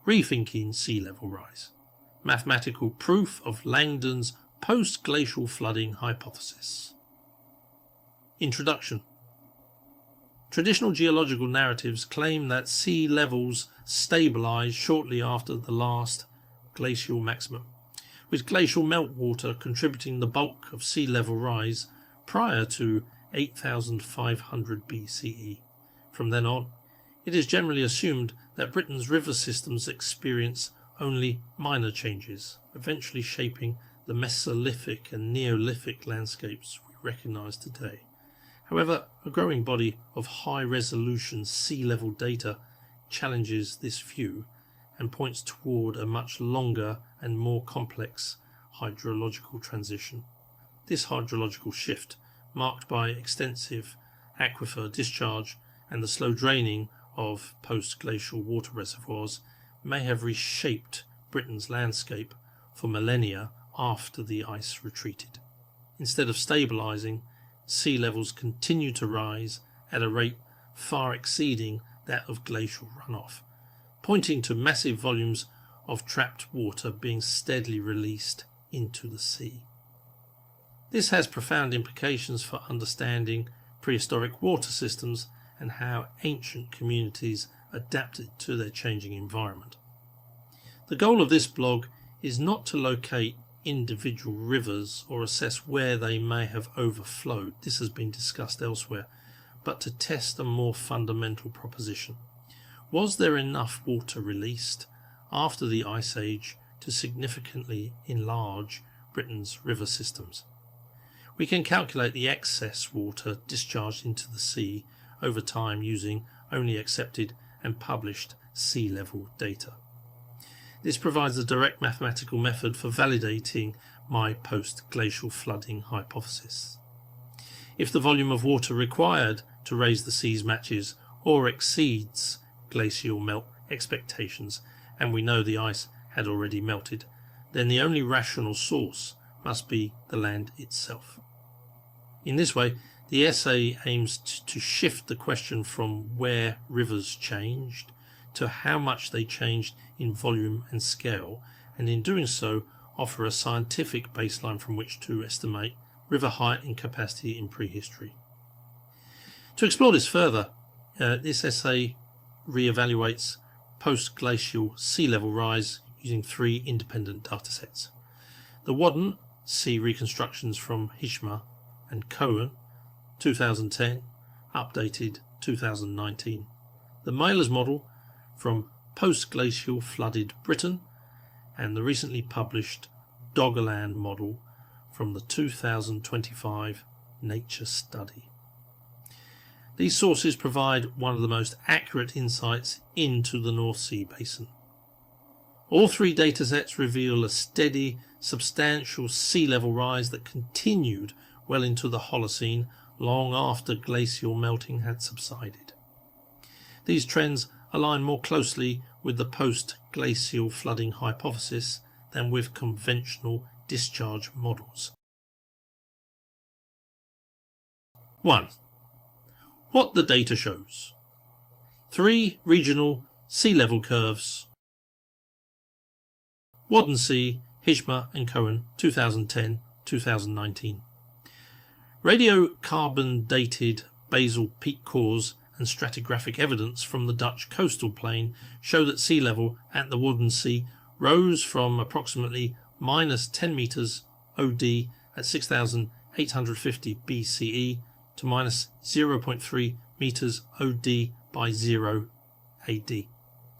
Rethinking Sea Level Rise. Mathematical proof of Langdon's post-glacial flooding hypothesis. Introduction. Traditional geological narratives claim that sea levels stabilise shortly after the last glacial maximum, with glacial meltwater contributing the bulk of sea level rise prior to 8500 BCE. From then on, it is generally assumed that Britain's river systems experience only minor changes, eventually shaping the Mesolithic and Neolithic landscapes we recognise today. However, a growing body of high-resolution sea level data challenges this view and points toward a much longer and more complex hydrological transition. This hydrological shift, marked by extensive aquifer discharge and the slow draining of post-glacial water reservoirs, may have reshaped Britain's landscape for millennia after the ice retreated. Instead of stabilising, sea levels continue to rise at a rate far exceeding that of glacial runoff, pointing to massive volumes of trapped water being steadily released into the sea. This has profound implications for understanding prehistoric water systems and how ancient communities adapted to their changing environment. The goal of this blog is not to locate individual rivers or assess where they may have overflowed, this has been discussed elsewhere, but to test a more fundamental proposition. Was there enough water released after the Ice Age to significantly enlarge Britain's river systems? We can calculate the excess water discharged into the sea over time using only accepted and published sea level data. This provides a direct mathematical method for validating my post-glacial flooding hypothesis. If the volume of water required to raise the seas matches or exceeds glacial melt expectations, and we know the ice had already melted, then the only rational source must be the land itself. In this way, the essay aims to shift the question from where rivers changed to how much they changed in volume and scale, and in doing so offer a scientific baseline from which to estimate river height and capacity in prehistory. To explore this further, this essay re-evaluates post-glacial sea level rise using 3 independent datasets. The Wadden sea reconstructions from Hishma and Cohen, 2010, updated 2019. The Mailer's model from post-glacial flooded Britain, and the recently published Doggerland model from the 2025 Nature Study. These sources provide one of the most accurate insights into the North Sea basin. All 3 datasets reveal a steady, substantial sea level rise that continued well into the Holocene, long after glacial melting had subsided. These trends align more closely with the post-glacial flooding hypothesis than with conventional discharge models. 1. What the data shows. 3 regional sea level curves. Wadden Sea, Hishma and Cohen, 2010-2019. Radiocarbon dated basal peat cores and stratigraphic evidence from the Dutch coastal plain show that sea level at the Wadden Sea rose from approximately minus 10 metres OD at 6,850 BCE to minus 0.3 metres OD by 0 AD.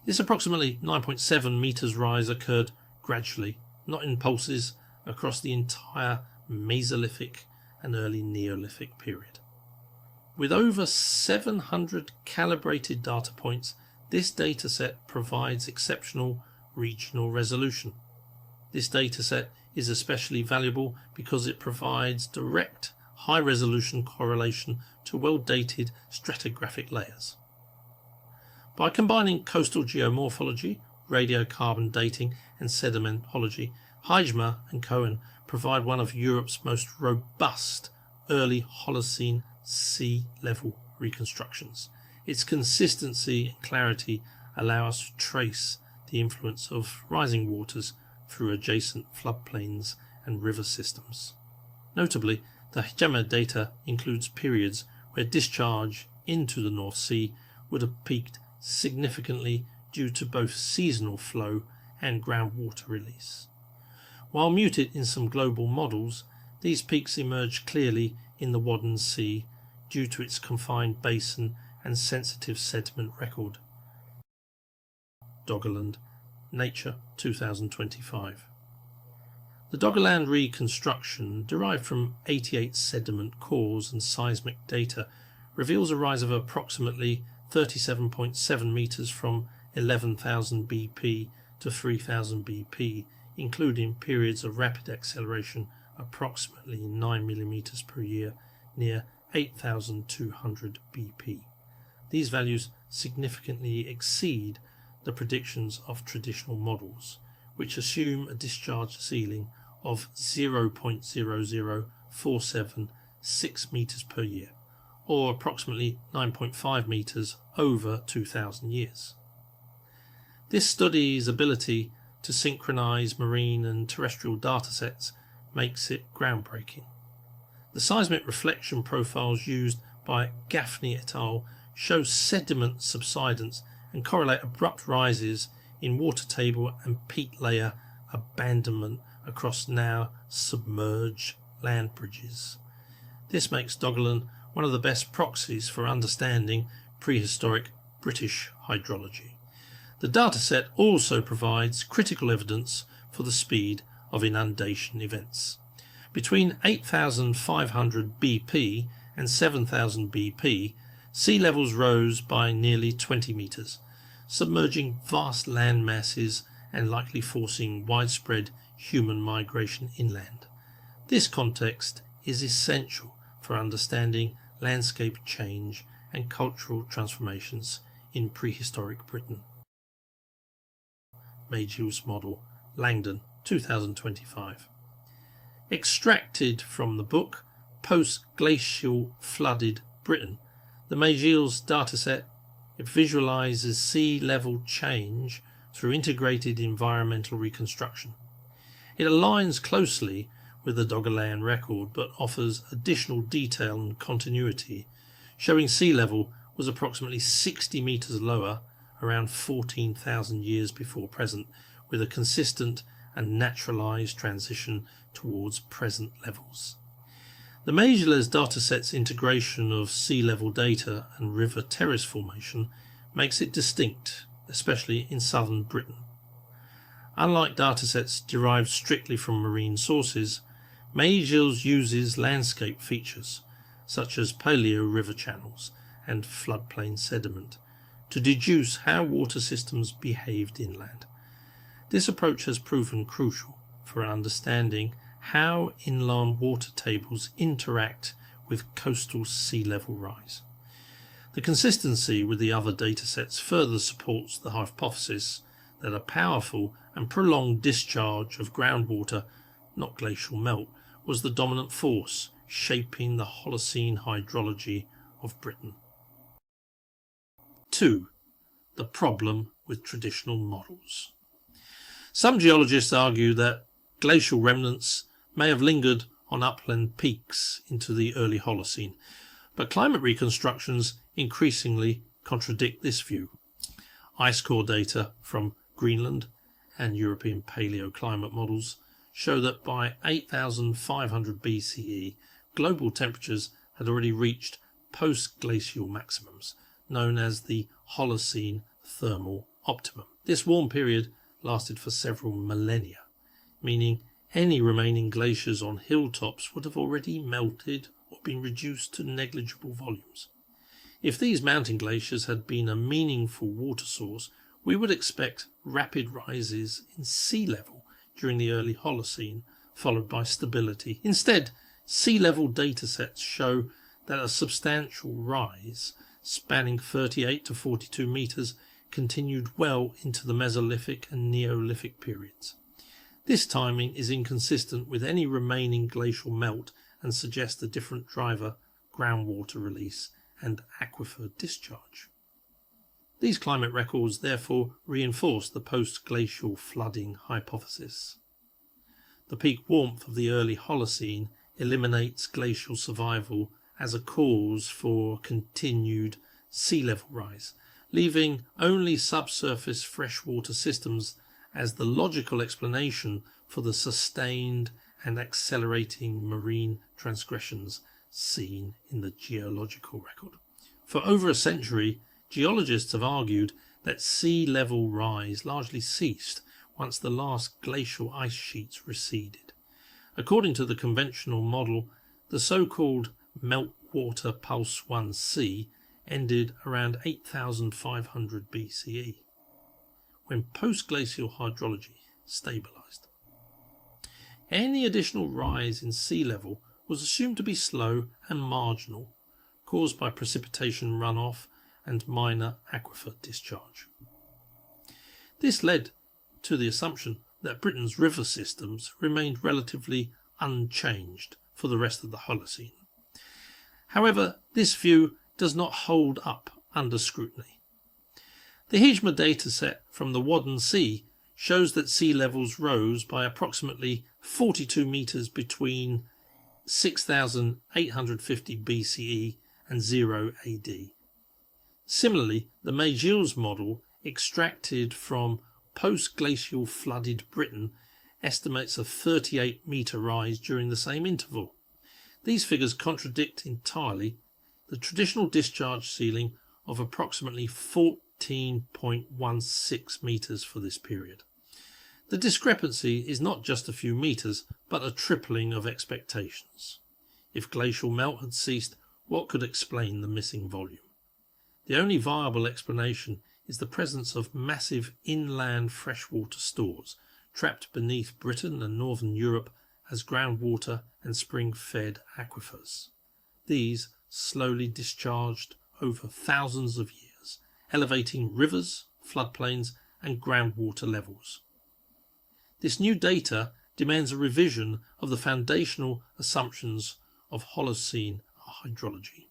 This approximately 9.7 metres rise occurred gradually, not in pulses, across the entire Mesolithic and early Neolithic period. With over 700 calibrated data points, this dataset provides exceptional regional resolution. This dataset is especially valuable because it provides direct high-resolution correlation to well-dated stratigraphic layers. By combining coastal geomorphology, radiocarbon dating and sedimentology, Hishma and Cohen provide one of Europe's most robust early Holocene sea level reconstructions. Its consistency and clarity allow us to trace the influence of rising waters through adjacent floodplains and river systems. Notably, the HEMA data includes periods where discharge into the North Sea would have peaked significantly due to both seasonal flow and groundwater release. While muted in some global models, these peaks emerge clearly in the Wadden Sea due to its confined basin and sensitive sediment record. Doggerland, Nature 2025. The Doggerland reconstruction, derived from 88 sediment cores and seismic data, reveals a rise of approximately 37.7 metres from 11,000 BP to 3,000 BP, including periods of rapid acceleration approximately 9 mm per year near 8,200 BP. These values significantly exceed the predictions of traditional models, which assume a discharge ceiling of 0.00476 metres per year, or approximately 9.5 metres over 2,000 years. This study's ability to synchronise marine and terrestrial datasets makes it groundbreaking. The seismic reflection profiles used by Gaffney et al. Show sediment subsidence and correlate abrupt rises in water table and peat layer abandonment across now submerged land bridges. This makes Doggerland one of the best proxies for understanding prehistoric British hydrology. The dataset also provides critical evidence for the speed of inundation events. Between 8,500 BP and 7,000 BP, sea levels rose by nearly 20 metres, submerging vast land masses and likely forcing widespread human migration inland. This context is essential for understanding landscape change and cultural transformations in prehistoric Britain. Mayhew's model, Langdon, 2025. Extracted from the book Post-Glacial Flooded Britain, the Mayhew's dataset visualises sea level change through integrated environmental reconstruction. It aligns closely with the Doggerland record but offers additional detail and continuity, showing sea level was approximately 60 metres lower around 14,000 years before present, with a consistent and naturalised transition towards present levels. The Mayhew's dataset's integration of sea level data and river terrace formation makes it distinct, especially in southern Britain. Unlike datasets derived strictly from marine sources, Mayhew's uses landscape features, such as paleo river channels and floodplain sediment, to deduce how water systems behaved inland. This approach has proven crucial for understanding how inland water tables interact with coastal sea level rise. The consistency with the other datasets further supports the hypothesis that a powerful and prolonged discharge of groundwater, not glacial melt, was the dominant force shaping the Holocene hydrology of Britain. 2. The problem with traditional models. Some geologists argue that glacial remnants may have lingered on upland peaks into the early Holocene, but climate reconstructions increasingly contradict this view. Ice core data from Greenland and European paleoclimate models show that by 8,500 BCE, global temperatures had already reached post-glacial maximums, known as the Holocene thermal optimum. This warm period lasted for several millennia, meaning any remaining glaciers on hilltops would have already melted or been reduced to negligible volumes. If these mountain glaciers had been a meaningful water source, we would expect rapid rises in sea level during the early Holocene, followed by stability. Instead, sea level datasets show that a substantial rise, spanning 38 to 42 metres, continued well into the Mesolithic and Neolithic periods. This timing is inconsistent with any remaining glacial melt and suggests a different driver, groundwater release and aquifer discharge. These climate records therefore reinforce the post-glacial flooding hypothesis. The peak warmth of the early Holocene eliminates glacial survival as a cause for continued sea level rise, leaving only subsurface freshwater systems as the logical explanation for the sustained and accelerating marine transgressions seen in the geological record. For over a century, geologists have argued that sea level rise largely ceased once the last glacial ice sheets receded. According to the conventional model, the so-called meltwater pulse 1c ended around 8,500 BCE, when post-glacial hydrology stabilised. Any additional rise in sea level was assumed to be slow and marginal, caused by precipitation runoff and minor aquifer discharge. This led to the assumption that Britain's river systems remained relatively unchanged for the rest of the Holocene. However, this view does not hold up under scrutiny. The Hejma dataset from the Wadden Sea shows that sea levels rose by approximately 42 metres between 6,850 BCE and 0 AD. Similarly, the May-Gilles model extracted from post-glacial flooded Britain estimates a 38-metre rise during the same interval. These figures contradict entirely the traditional discharge ceiling of approximately 14.16 metres for this period. The discrepancy is not just a few metres, but a tripling of expectations. If glacial melt had ceased, what could explain the missing volume? The only viable explanation is the presence of massive inland freshwater stores trapped beneath Britain and northern Europe as groundwater and spring-fed aquifers. These slowly discharged over thousands of years, elevating rivers, floodplains and groundwater levels. This new data demands a revision of the foundational assumptions of Holocene hydrology.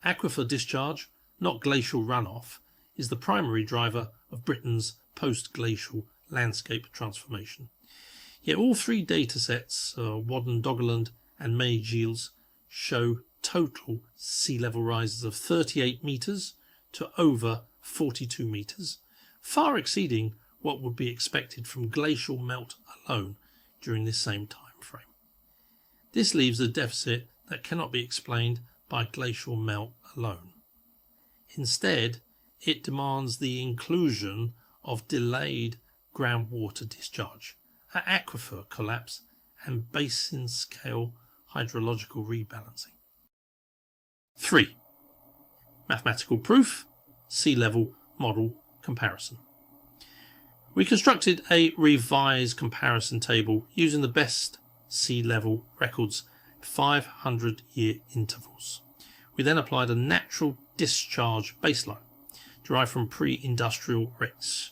Aquifer discharge, not glacial runoff, is the primary driver of Britain's post-glacial landscape transformation. Yet all three datasets, Wadden-Doggerland and May-Gilles, show total sea level rises of 38 metres to over 42 metres, far exceeding what would be expected from glacial melt alone during this same time frame. This leaves a deficit that cannot be explained by glacial melt alone. Instead, it demands the inclusion of delayed groundwater discharge, an aquifer collapse and basin-scale hydrological rebalancing. 3. Mathematical proof, sea level model comparison. We constructed a revised comparison table using the best sea level records at 500-year intervals. We then applied a natural discharge baseline derived from pre-industrial rates,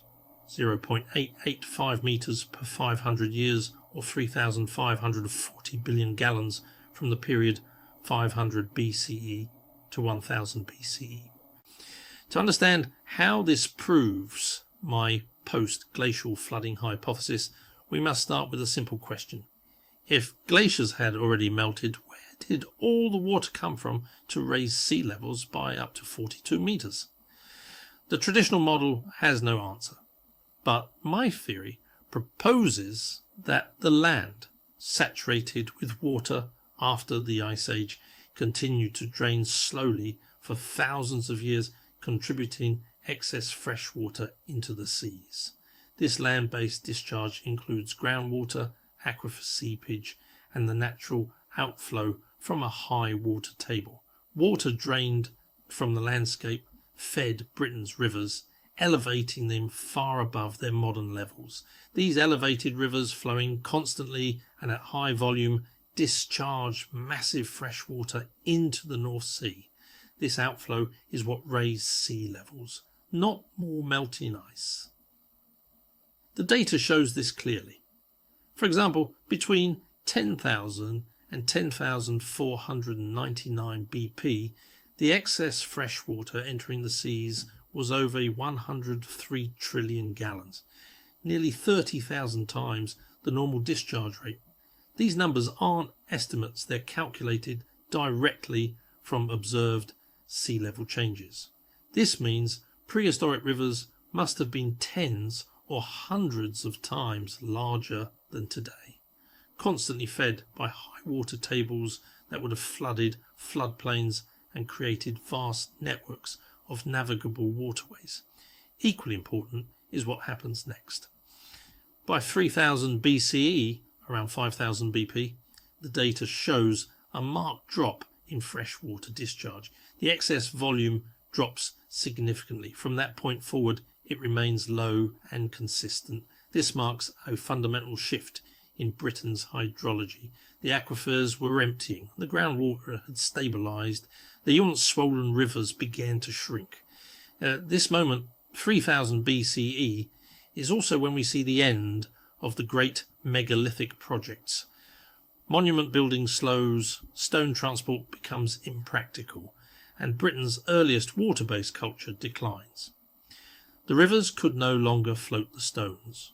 0.885 metres per 500 years or 3,540 billion gallons from the period 500 BCE to 1000 BCE. To understand how this proves my post-glacial flooding hypothesis, we must start with a simple question. If glaciers had already melted, where did all the water come from to raise sea levels by up to 42 metres? The traditional model has no answer, but my theory proposes that the land, saturated with water after the Ice Age, continued to drain slowly for thousands of years, contributing excess fresh water into the seas. This land-based discharge includes groundwater, aquifer seepage, and the natural outflow from a high water table. Water drained from the landscape fed Britain's rivers, elevating them far above their modern levels. These elevated rivers, flowing constantly and at high volume, discharge massive fresh water into the North Sea. This outflow is what raised sea levels, not more melting ice. The data shows this clearly. For example, between 10,000 and 10,499 BP, the excess fresh water entering the seas was over 103 trillion gallons, nearly 30,000 times the normal discharge rate. These numbers aren't estimates, they're calculated directly from observed sea level changes. This means prehistoric rivers must have been tens or hundreds of times larger than today, constantly fed by high water tables that would have flooded floodplains and created vast networks of navigable waterways. Equally important is what happens next. By 3000 BCE, around 5000 BP, the data shows a marked drop in freshwater discharge. The excess volume drops significantly. From that point forward, it remains low and consistent. This marks a fundamental shift in Britain's hydrology. The aquifers were emptying, the groundwater had stabilised, the once swollen rivers began to shrink. This moment, 3000 BCE, is also when we see the end of the great megalithic projects. Monument building slows, stone transport becomes impractical, and Britain's earliest water-based culture declines. The rivers could no longer float the stones.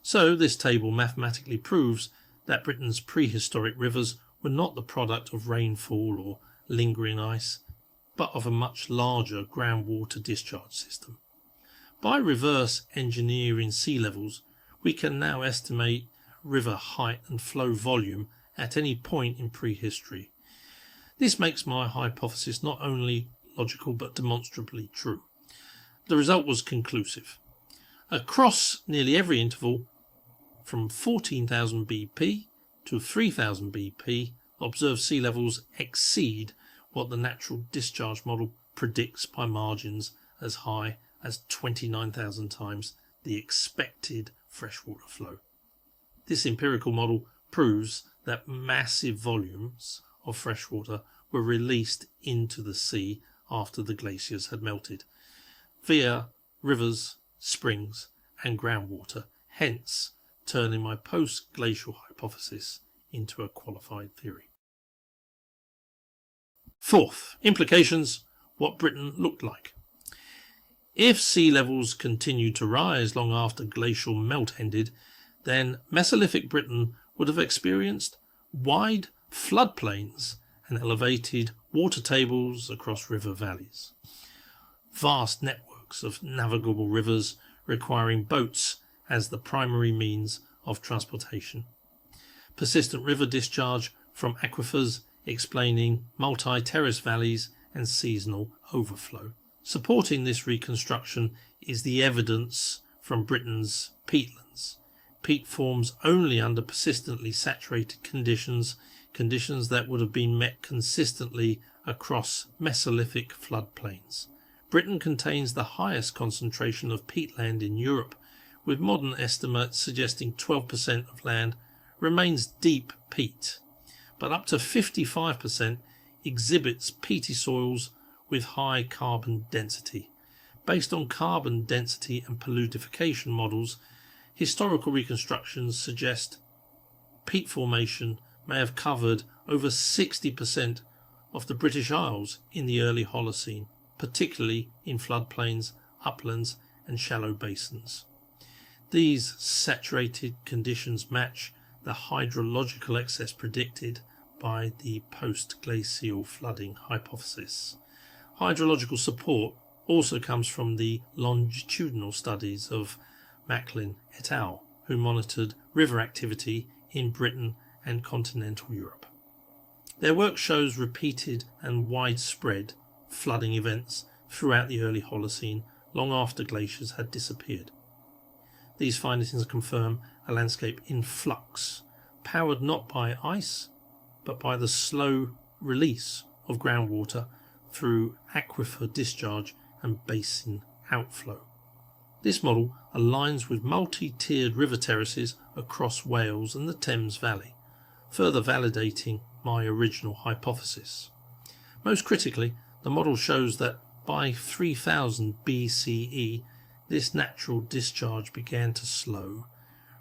So this table mathematically proves that Britain's prehistoric rivers were not the product of rainfall or lingering ice, but of a much larger groundwater discharge system. By reverse engineering sea levels, we can now estimate river height and flow volume at any point in prehistory. This makes my hypothesis not only logical but demonstrably true. The result was conclusive. Across nearly every interval, from 14,000 BP to 3,000 BP, observed sea levels exceed what the natural discharge model predicts by margins as high as 29,000 times the expected freshwater flow. This empirical model proves that massive volumes of freshwater were released into the sea after the glaciers had melted, via rivers, springs and groundwater, hence turning my post-glacial hypothesis into a qualified theory. Fourth, implications: what Britain looked like. If sea levels continued to rise long after glacial melt ended, then Mesolithic Britain would have experienced wide floodplains and elevated water tables across river valleys, vast networks of navigable rivers requiring boats as the primary means of transportation, persistent river discharge from aquifers explaining multi-terrace valleys and seasonal overflow. Supporting this reconstruction is the evidence from Britain's peatlands. Peat forms only under persistently saturated conditions that would have been met consistently across Mesolithic floodplains. Britain contains the highest concentration of peatland in Europe, with modern estimates suggesting 12% of land remains deep peat, but up to 55% exhibits peaty soils with high carbon density. Based on carbon density and polludification models, historical reconstructions suggest peat formation may have covered over 60% of the British Isles in the early Holocene, particularly in floodplains, uplands and shallow basins. These saturated conditions match the hydrological excess predicted by the post-glacial flooding hypothesis. Hydrological support also comes from the longitudinal studies of Macklin et al., who monitored river activity in Britain and continental Europe. Their work shows repeated and widespread flooding events throughout the early Holocene, long after glaciers had disappeared. These findings confirm a landscape in flux, powered not by ice, but by the slow release of groundwater through aquifer discharge and basin outflow. This model aligns with multi-tiered river terraces across Wales and the Thames Valley, further validating my original hypothesis. Most critically, the model shows that by 3000 BCE, this natural discharge began to slow.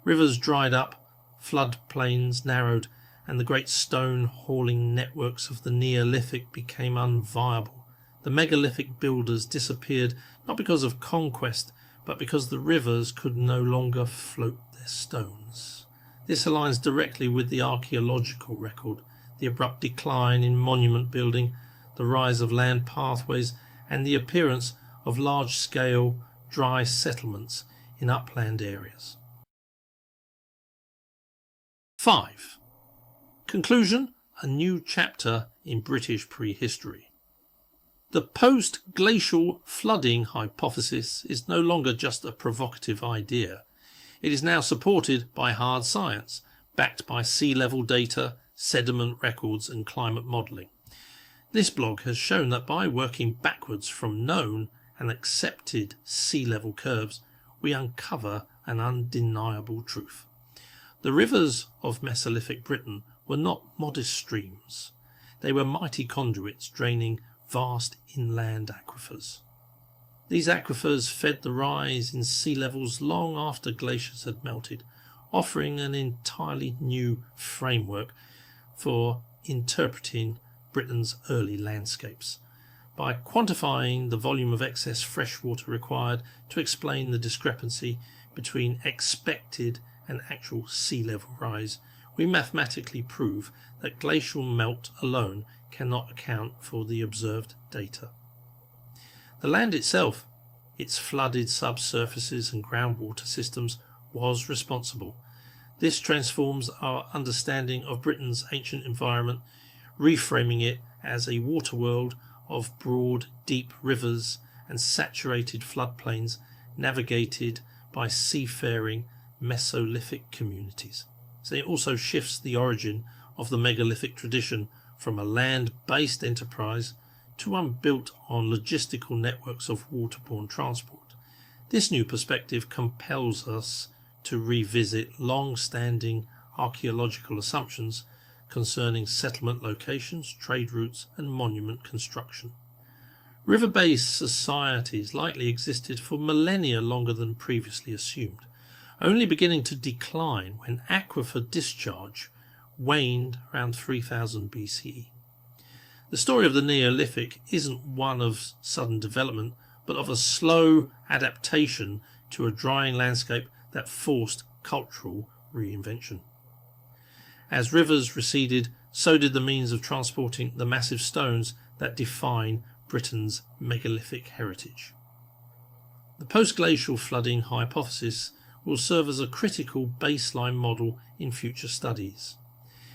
Rivers dried up, floodplains narrowed, and the great stone hauling networks of the Neolithic became unviable. The megalithic builders disappeared not because of conquest, but because the rivers could no longer float their stones. This aligns directly with the archaeological record, the abrupt decline in monument building, the rise of land pathways, and the appearance of large-scale dry settlements in upland areas. 5. Conclusion: a new chapter in British prehistory. The post-glacial flooding hypothesis is no longer just a provocative idea. It is now supported by hard science, backed by sea level data, sediment records and climate modelling. This blog has shown that by working backwards from known and accepted sea level curves, we uncover an undeniable truth. The rivers of Mesolithic Britain were not modest streams. They were mighty conduits draining vast inland aquifers. These aquifers fed the rise in sea levels long after glaciers had melted, offering an entirely new framework for interpreting Britain's early landscapes. By quantifying the volume of excess freshwater required to explain the discrepancy between expected and actual sea level rise, we mathematically prove that glacial melt alone cannot account for the observed data. The land itself, its flooded subsurfaces and groundwater systems, was responsible. This transforms our understanding of Britain's ancient environment, reframing it as a water world of broad, deep rivers and saturated floodplains navigated by seafaring Mesolithic communities. So it also shifts the origin of the megalithic tradition from a land-based enterprise to one built on logistical networks of waterborne transport. This new perspective compels us to revisit long-standing archaeological assumptions concerning settlement locations, trade routes and monument construction. River-based societies likely existed for millennia longer than previously assumed, only beginning to decline when aquifer discharge waned around 3000 BCE. The story of the Neolithic isn't one of sudden development, but of a slow adaptation to a drying landscape that forced cultural reinvention. As rivers receded, so did the means of transporting the massive stones that define Britain's megalithic heritage. The post-glacial flooding hypothesis will serve as a critical baseline model in future studies.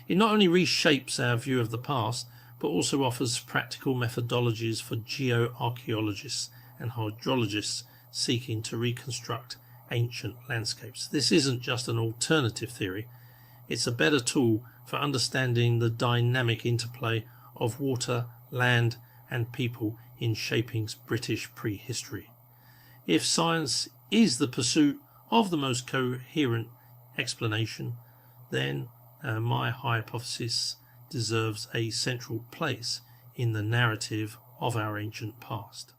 It not only reshapes our view of the past, but also offers practical methodologies for geoarchaeologists and hydrologists seeking to reconstruct ancient landscapes. This isn't just an alternative theory, it's a better tool for understanding the dynamic interplay of water, land and people in shaping British prehistory. If science is the pursuit of the most coherent explanation, then my hypothesis deserves a central place in the narrative of our ancient past.